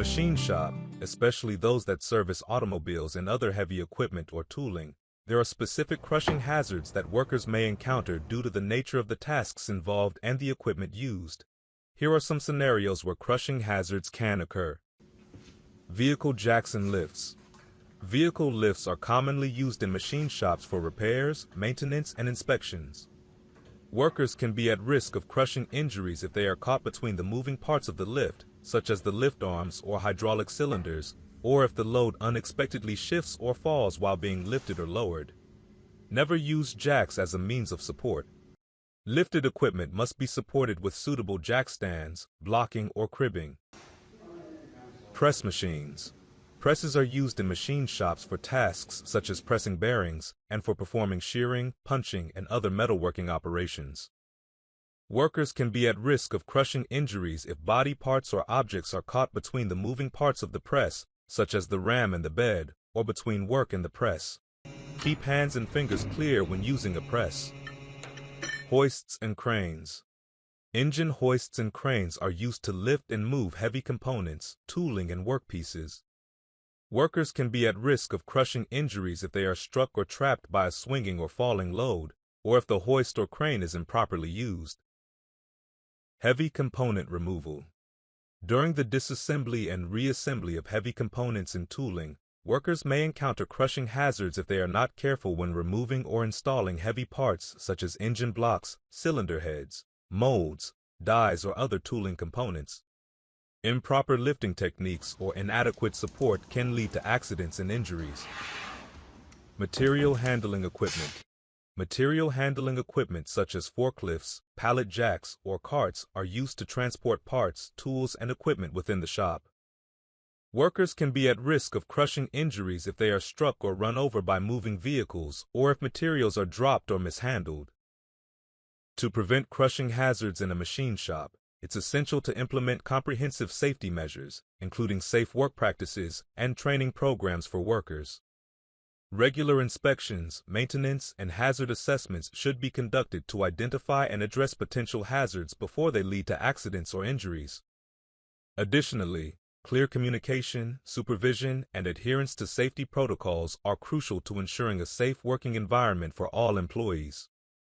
machine shop, especially those that service automobiles and other heavy equipment or tooling, there are specific crushing hazards that workers may encounter due to the nature of the tasks involved and the equipment used. Here are some scenarios where crushing hazards can occur. Vehicle jacks and lifts. Vehicle lifts are commonly used in machine shops for repairs, maintenance, and inspections. Workers can be at risk of crushing injuries if they are caught between the moving parts of the lift, such as the lift arms or hydraulic cylinders, or if the load unexpectedly shifts or falls while being lifted or lowered. Never use jacks as a means of support. Lifted equipment must be supported with suitable jack stands, blocking, or cribbing. Press machines. Presses are used in machine shops for tasks such as pressing bearings and for performing shearing, punching, and other metalworking operations. Workers can be at risk of crushing injuries if body parts or objects are caught between the moving parts of the press, such as the ram and the bed, or between work and the press. Keep hands and fingers clear when using a press. Hoists and cranes. Engine hoists and cranes are used to lift and move heavy components, tooling, and workpieces. Workers can be at risk of crushing injuries if they are struck or trapped by a swinging or falling load, or if the hoist or crane is improperly used. Heavy component removal. During the disassembly and reassembly of heavy components and tooling, workers may encounter crushing hazards if they are not careful when removing or installing heavy parts such as engine blocks, cylinder heads, molds, dies, or other tooling components. Improper lifting techniques or inadequate support can lead to accidents and injuries. Material handling equipment. Material handling equipment such as forklifts, pallet jacks, or carts are used to transport parts, tools, and equipment within the shop. Workers can be at risk of crushing injuries if they are struck or run over by moving vehicles or if materials are dropped or mishandled. To prevent crushing hazards in a machine shop, it's essential to implement comprehensive safety measures, including safe work practices and training programs for workers. Regular inspections, maintenance, and hazard assessments should be conducted to identify and address potential hazards before they lead to accidents or injuries. Additionally, clear communication, supervision, and adherence to safety protocols are crucial to ensuring a safe working environment for all employees.